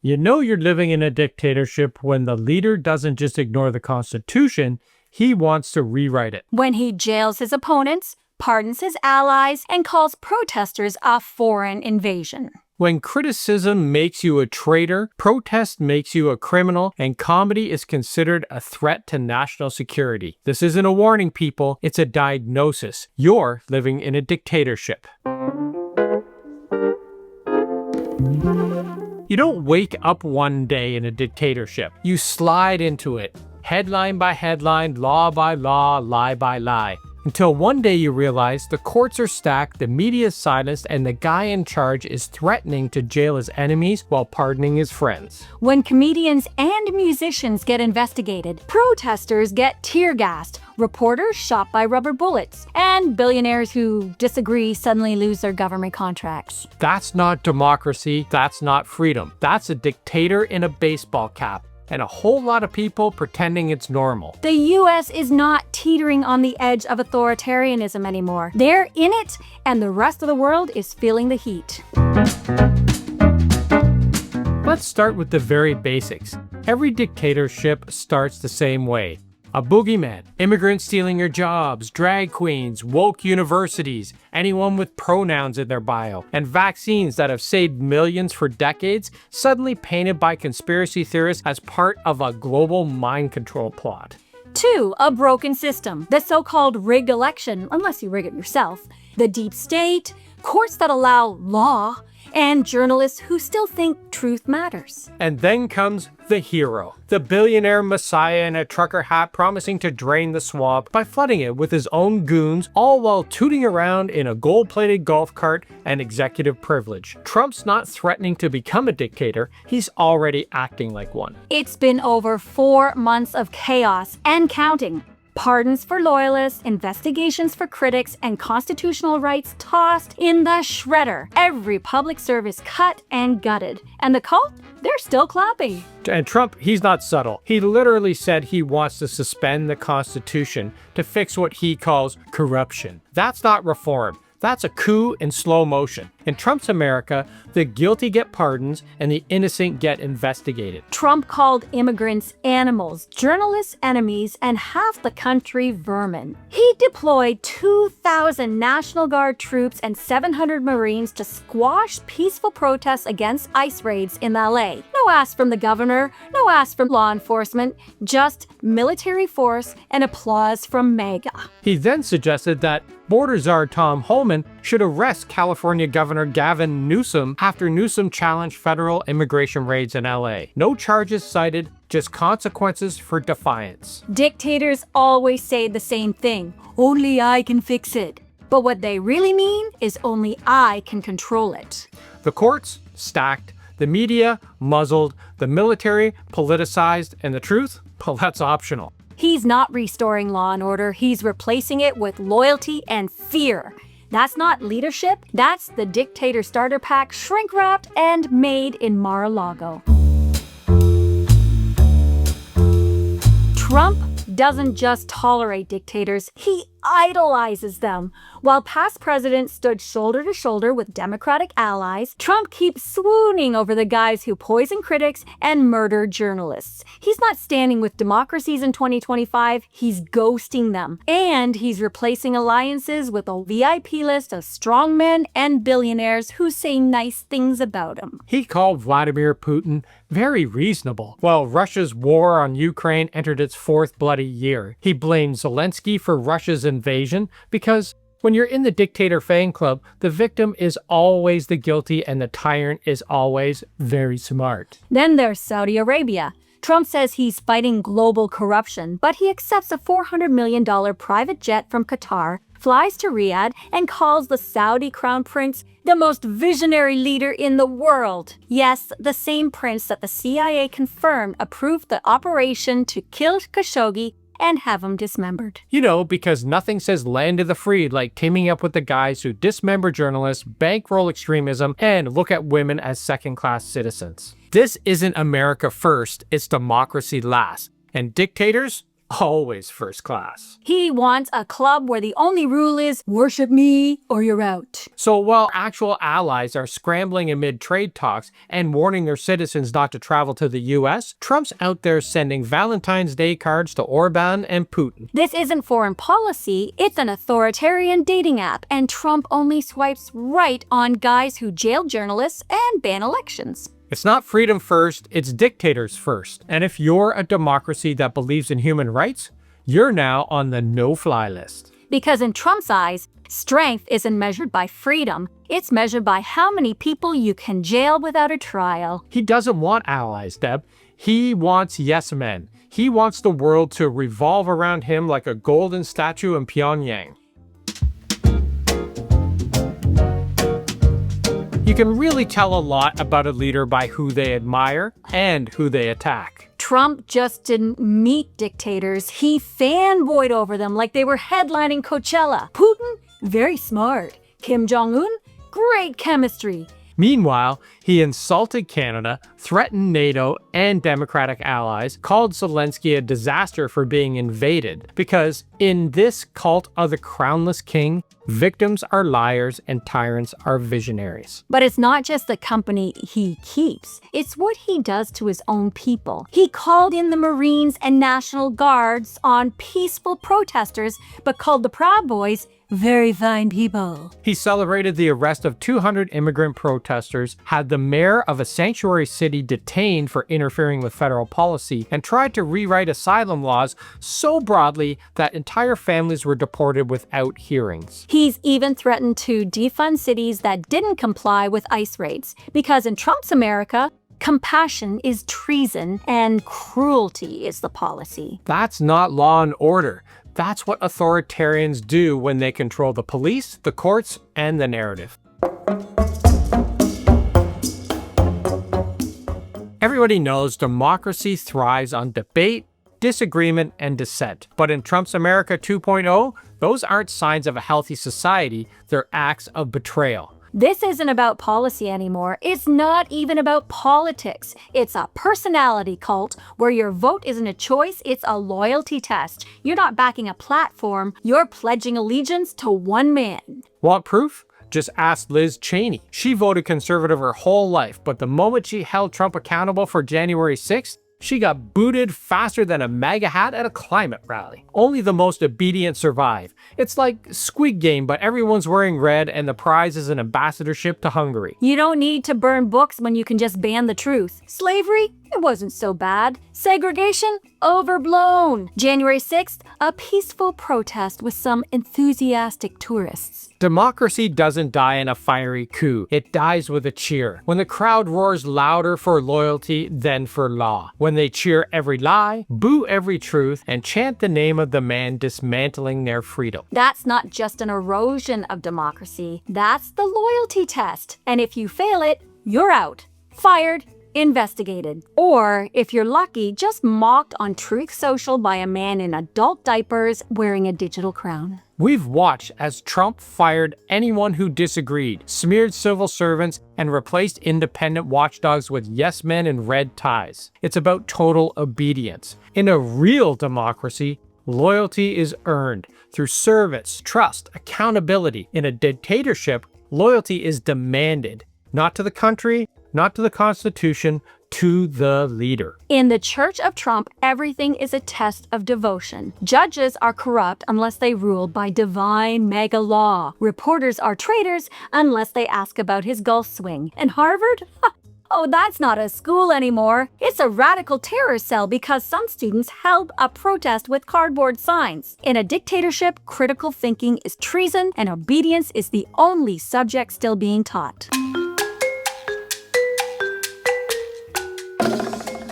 You know you're living in a dictatorship when the leader doesn't just ignore the Constitution, he wants to rewrite it. When he jails his opponents, pardons his allies, and calls protesters a foreign invasion. When criticism makes you a traitor, protest makes you a criminal, and comedy is considered a threat to national security. This isn't a warning, people. It's a diagnosis. You're living in a dictatorship. You don't wake up one day in a dictatorship. You slide into it, headline by headline, law by law, lie by lie. Until one day you realize the courts are stacked, the media is silenced, and the guy in charge is threatening to jail his enemies while pardoning his friends. When comedians and musicians get investigated, protesters get tear-gassed, reporters shot by rubber bullets, and billionaires who disagree suddenly lose their government contracts. That's not democracy, that's not freedom. That's a dictator in a baseball cap. And a whole lot of people pretending it's normal. The US is not teetering on the edge of authoritarianism anymore. They're in it, and the rest of the world is feeling the heat. Let's start with the very basics. Every dictatorship starts the same way. A boogeyman, immigrants stealing your jobs, drag queens, woke universities, anyone with pronouns in their bio, and vaccines that have saved millions for decades, suddenly painted by conspiracy theorists as part of a global mind control plot. 2. A broken system. The so-called rigged election, unless you rig it yourself. The deep state, courts that allow law, and journalists who still think truth matters. And then comes the hero, the billionaire messiah in a trucker hat promising to drain the swamp by flooding it with his own goons, all while tooting around in a gold-plated golf cart and executive privilege. Trump's not threatening to become a dictator, he's already acting like one. It's been over 4 months of chaos and counting. Pardons for loyalists, investigations for critics, and constitutional rights tossed in the shredder. Every public service cut and gutted. And the cult? They're still clapping. And Trump, he's not subtle. He literally said he wants to suspend the Constitution to fix what he calls corruption. That's not reform. That's a coup in slow motion. In Trump's America, the guilty get pardons and the innocent get investigated. Trump called immigrants animals, journalists enemies, and half the country vermin. He deployed 2,000 National Guard troops and 700 Marines to squash peaceful protests against ICE raids in LA. No ask from the governor, no ask from law enforcement, just military force and applause from MAGA. He then suggested that border czar Tom Homan should arrest California Governor Gavin Newsom after Newsom challenged federal immigration raids in LA. No charges cited, just consequences for defiance. Dictators always say the same thing, only I can fix it. But what they really mean is only I can control it. The courts, stacked. The media, muzzled. The military, politicized. And the truth? Well, that's optional. He's not restoring law and order, he's replacing it with loyalty and fear. That's not leadership, that's the dictator starter pack shrink-wrapped and made in Mar-a-Lago. Trump doesn't just tolerate dictators, he idolizes them. While past presidents stood shoulder to shoulder with Democratic allies, Trump keeps swooning over the guys who poison critics and murder journalists. He's not standing with democracies in 2025, he's ghosting them. And he's replacing alliances with a VIP list of strongmen and billionaires who say nice things about him. He called Vladimir Putin very reasonable. While Russia's war on Ukraine entered its 4th bloody year, he blamed Zelensky for Russia's invasion because when you're in the dictator fan club, the victim is always the guilty and the tyrant is always very smart. Then there's Saudi Arabia. Trump says he's fighting global corruption, but he accepts a $400 million private jet from Qatar, flies to Riyadh, and calls the Saudi crown prince the most visionary leader in the world. Yes, the same prince that the CIA confirmed approved the operation to kill Khashoggi and have him dismembered. You know, because nothing says land of the free like teaming up with the guys who dismember journalists, bankroll extremism, and look at women as second-class citizens. This isn't America first, it's democracy last. And dictators? always first class. He wants a club where the only rule is worship me or you're out. So while actual allies are scrambling amid trade talks and warning their citizens not to travel to the US, Trump's out there sending Valentine's Day cards to Orban and Putin. This isn't foreign policy, it's an authoritarian dating app, and Trump only swipes right on guys who jail journalists and ban elections. It's not freedom first, it's dictators first. And if you're a democracy that believes in human rights, you're now on the no-fly list. Because in Trump's eyes, strength isn't measured by freedom, it's measured by how many people you can jail without a trial. He doesn't want allies, Deb. He wants yes men. He wants the world to revolve around him like a golden statue in Pyongyang. You can really tell a lot about a leader by who they admire and who they attack. Trump just didn't meet dictators, he fanboyed over them like they were headlining Coachella. Putin, very smart. Kim Jong-un, great chemistry. Meanwhile, he insulted Canada, threatened NATO and Democratic allies, called Zelensky a disaster for being invaded, because in this cult of the crownless king, victims are liars and tyrants are visionaries. But it's not just the company he keeps, it's what he does to his own people. He called in the Marines and National Guards on peaceful protesters, but called the Proud Boys very fine people. He celebrated the arrest of 200 immigrant protesters, had the mayor of a sanctuary city detained for interfering with federal policy, and tried to rewrite asylum laws so broadly that entire families were deported without hearings. He's even threatened to defund cities that didn't comply with ICE raids, because in Trump's America, compassion is treason and cruelty is the policy. That's not law and order. That's what authoritarians do when they control the police, the courts, and the narrative. Everybody knows democracy thrives on debate, disagreement, and dissent. But in Trump's America 2.0, those aren't signs of a healthy society, they're acts of betrayal. This isn't about policy anymore. It's not even about politics. It's a personality cult where your vote isn't a choice, it's a loyalty test. You're not backing a platform, you're pledging allegiance to one man. Want proof? Just ask Liz Cheney. She voted conservative her whole life, but the moment she held Trump accountable for January 6th, she got booted faster than a MAGA hat at a climate rally. Only the most obedient survive. It's like Squid Game, but everyone's wearing red and the prize is an ambassadorship to Hungary. You don't need to burn books when you can just ban the truth. Slavery? It wasn't so bad. Segregation? Overblown. January 6th, a peaceful protest with some enthusiastic tourists. Democracy doesn't die in a fiery coup. It dies with a cheer. When the crowd roars louder for loyalty than for law. When they cheer every lie, boo every truth, and chant the name of the man dismantling their freedom. That's not just an erosion of democracy. That's the loyalty test. And if you fail it, you're out. Fired. Investigated. Or, if you're lucky, just mocked on Truth Social by a man in adult diapers wearing a digital crown. We've watched as Trump fired anyone who disagreed, smeared civil servants, and replaced independent watchdogs with yes men in red ties. It's about total obedience. In a real democracy, loyalty is earned through service, trust, accountability. In a dictatorship, loyalty is demanded, not to the country, not to the Constitution, to the leader. In the Church of Trump, everything is a test of devotion. Judges are corrupt unless they rule by divine mega law. Reporters are traitors unless they ask about his golf swing. And Harvard? Oh, that's not a school anymore. It's a radical terror cell because some students held a protest with cardboard signs. In a dictatorship, critical thinking is treason and obedience is the only subject still being taught.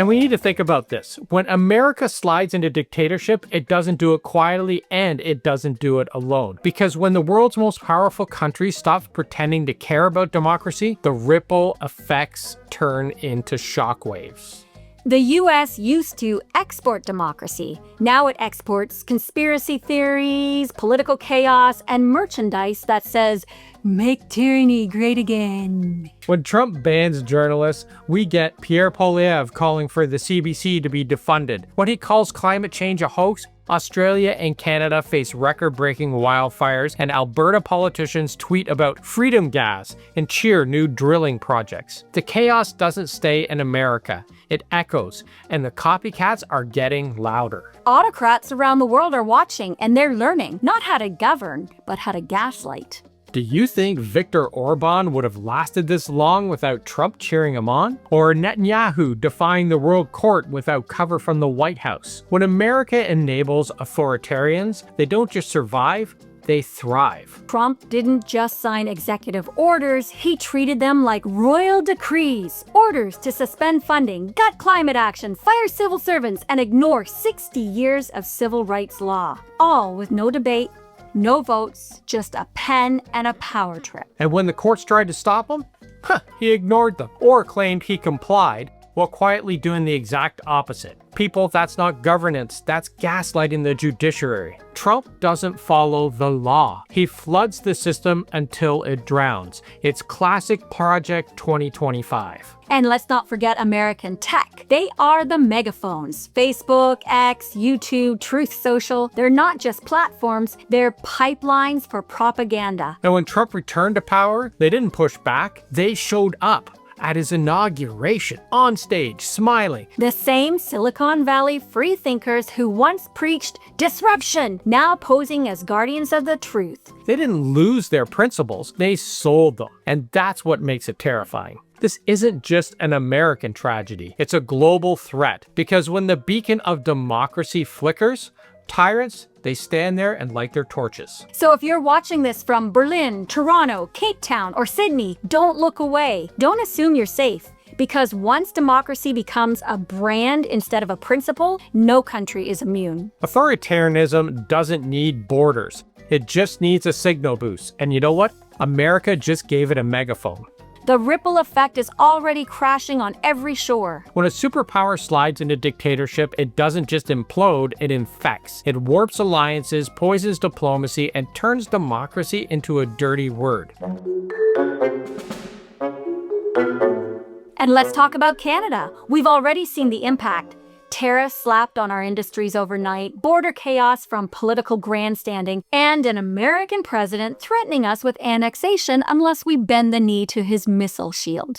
And we need to think about this. When America slides into dictatorship, it doesn't do it quietly and it doesn't do it alone. Because when the world's most powerful country stops pretending to care about democracy, the ripple effects turn into shockwaves. The US used to export democracy. Now it exports conspiracy theories, political chaos, and merchandise that says, "Make tyranny great again." When Trump bans journalists, we get Pierre Poilievre calling for the CBC to be defunded. When he calls climate change a hoax, Australia and Canada face record-breaking wildfires, and Alberta politicians tweet about freedom gas and cheer new drilling projects. The chaos doesn't stay in America. It echoes, and the copycats are getting louder. Autocrats around the world are watching, and they're learning not how to govern, but how to gaslight. Do you think Viktor Orban would have lasted this long without Trump cheering him on? Or Netanyahu defying the World Court without cover from the White House? When America enables authoritarians, they don't just survive, they thrive. Trump didn't just sign executive orders, he treated them like royal decrees. Orders to suspend funding, gut climate action, fire civil servants, and ignore 60 years of civil rights law. All with no debate, no votes, just a pen and a power trip. And when the courts tried to stop him, he ignored them or claimed he complied while quietly doing the exact opposite. People, that's not governance, that's gaslighting the judiciary. Trump doesn't follow the law. He floods the system until it drowns. It's classic Project 2025. And let's not forget American tech. They are the megaphones. Facebook, X, YouTube, Truth Social. They're not just platforms, they're pipelines for propaganda. And when Trump returned to power, they didn't push back, they showed up at his inauguration, on stage, smiling. The same Silicon Valley freethinkers who once preached disruption, now posing as guardians of the truth. They didn't lose their principles, they sold them. And that's what makes it terrifying. This isn't just an American tragedy, it's a global threat. Because when the beacon of democracy flickers, tyrants, they stand there and light their torches. So if you're watching this from Berlin, Toronto, Cape Town, or Sydney, don't look away. Don't assume you're safe. Because once democracy becomes a brand instead of a principle, no country is immune. Authoritarianism doesn't need borders. It just needs a signal boost. And you know what? America just gave it a megaphone. The ripple effect is already crashing on every shore. When a superpower slides into dictatorship, it doesn't just implode, it infects. It warps alliances, poisons diplomacy, and turns democracy into a dirty word. And let's talk about Canada. We've already seen the impact. Tariffs slapped on our industries overnight, border chaos from political grandstanding, and an American president threatening us with annexation unless we bend the knee to his missile shield.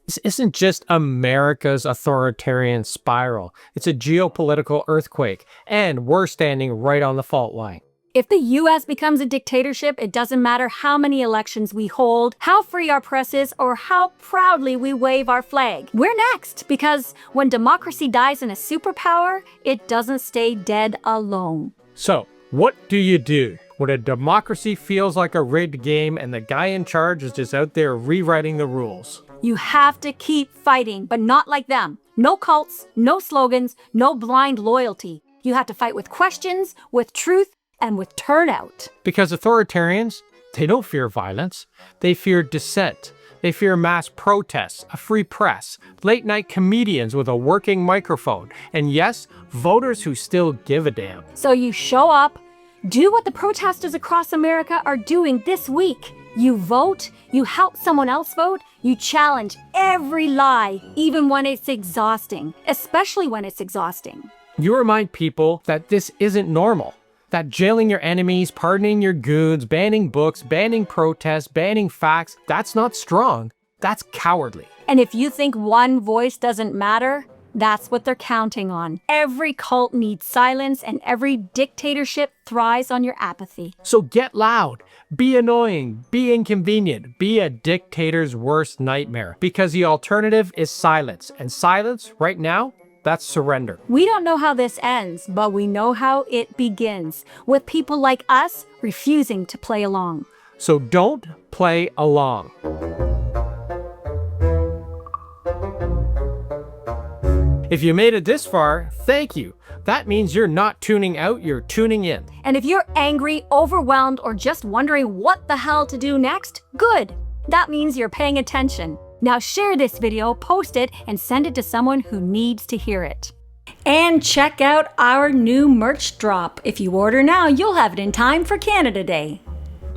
This isn't just America's authoritarian spiral. It's a geopolitical earthquake, and we're standing right on the fault line. If the US becomes a dictatorship, it doesn't matter how many elections we hold, how free our press is, or how proudly we wave our flag. We're next, because when democracy dies in a superpower, it doesn't stay dead alone. So, what do you do when a democracy feels like a rigged game and the guy in charge is just out there rewriting the rules? You have to keep fighting, but not like them. No cults, no slogans, no blind loyalty. You have to fight with questions, with truth, and with turnout. Because authoritarians, they don't fear violence. They fear dissent. They fear mass protests, a free press, late-night comedians with a working microphone, and yes, voters who still give a damn. So you show up, do what the protesters across America are doing this week. You vote, you help someone else vote, you challenge every lie, even when it's exhausting, especially when it's exhausting. You remind people that this isn't normal. That jailing your enemies, pardoning your goons, banning books, banning protests, banning facts, that's not strong. That's cowardly. And if you think one voice doesn't matter, that's what they're counting on. Every cult needs silence, and every dictatorship thrives on your apathy. So get loud, be annoying, be inconvenient, be a dictator's worst nightmare. Because the alternative is silence. And silence, right now, that's surrender. We don't know how this ends, but we know how it begins, with people like us refusing to play along. So don't play along. If you made it this far, thank you. That means you're not tuning out, you're tuning in. And if you're angry, overwhelmed, or just wondering what the hell to do next, good. That means you're paying attention. Now share this video, post it, and send it to someone who needs to hear it. And check out our new merch drop. If you order now, you'll have it in time for Canada Day.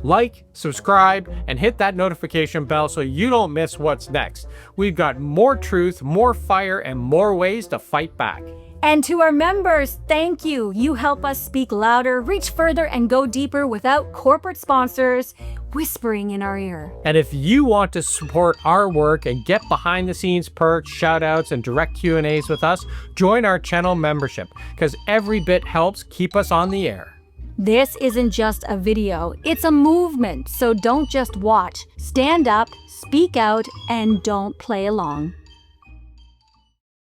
Like, subscribe, and hit that notification bell so you don't miss what's next. We've got more truth, more fire, and more ways to fight back. And to our members, thank you. You help us speak louder, reach further, and go deeper without corporate sponsors whispering in our ear. And if you want to support our work and get behind the scenes perks, shoutouts, and direct Q&As with us, join our channel membership, because every bit helps keep us on the air. This isn't just a video, it's a movement. So don't just watch, stand up, speak out, and don't play along.